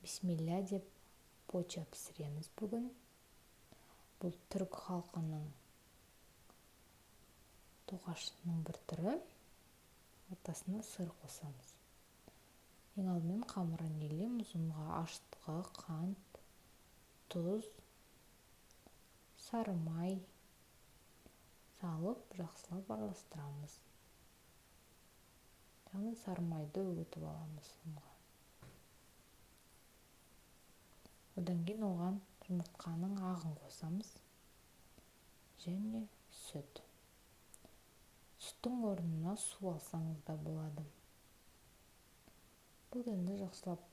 бисмилля деп поча пісіреміз бүгін. Бұл түрік халқының тоғашының бір түрі. Ортасына сыр қосамыз. Ең алдымен қамырын елеміз. Ұнға ашытқы, қант, тұз, сары май салып, жақсылап араластырамыз. Яғни сары майды өтіп аламыз ұнға. Одан кейін оған жұмыртқаның ағын қосамыз және сүт. Сүттің орнына су алсаңыз да болады. Бұл енді жақсылап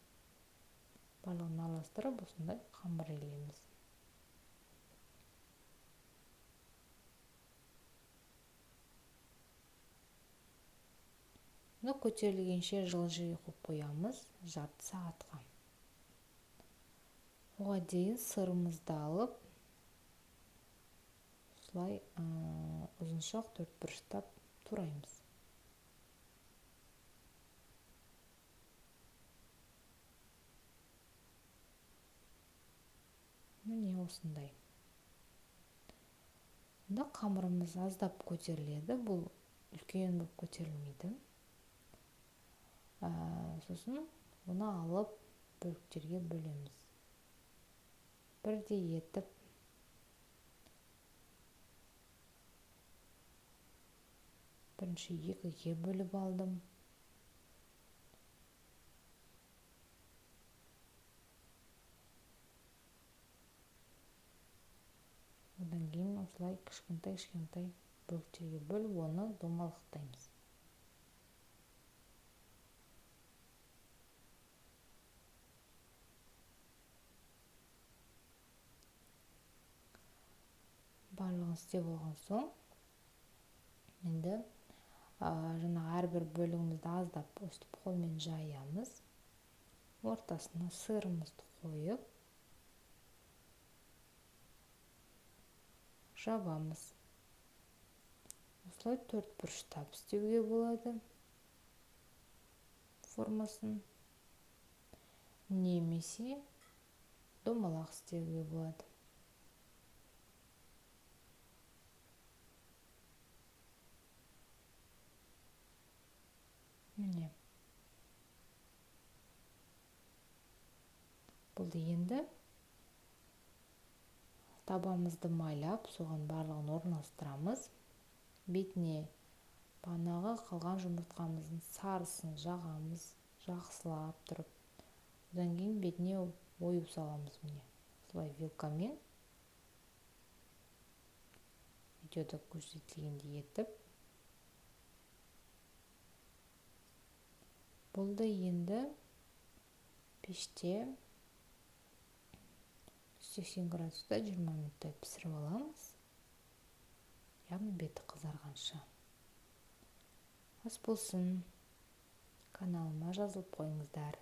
барлығын араластырып, осындай қамыр елейміз. Мұны көтерілгенше жылжи қойып қоямыз жарты сағатқа. Оған дейін сырымызды алып, осылай ұзыншақ төртбұрыштап тураймыз. Міне осындай. Мұнда қамырымыз аздап көтеріледі. Бұл үлкен болып көтерілмейді. Сосын оны алып бөліктерге бөлеміз. Бірдей етіп бірінші екіге бөліп алдым. Одан кейін осылай кішкентай бөліктерге бөліп, оны домалақтаймыз. Барлығын істеп болған соң, енді жаңа әрбір бөлігімізді аздап өстіп қолмен жаямыз. Ортасына сырымызды қойып, жабамыз. Осылай төртбұрыштап істеуге болады формасын. Немесе домалақ істеуге болады. Міне. Бұл енді табамызды майлап, соған барлығын орналастырамыз. Бетіне бағанағы қалған жұмыртқамыздың сарысын жағамыз, жақсылап тұрып. Одан кейін бетіне ойып саламыз міне. Осылай вилкамен видеода көрсетілгендей етіп. Болды, енді пеште 180 градуста 20 минуттай пісіріп аламыз. Яғни беті қызарғанша. Ас болсын. Каналыма жазылып қойыңыздар.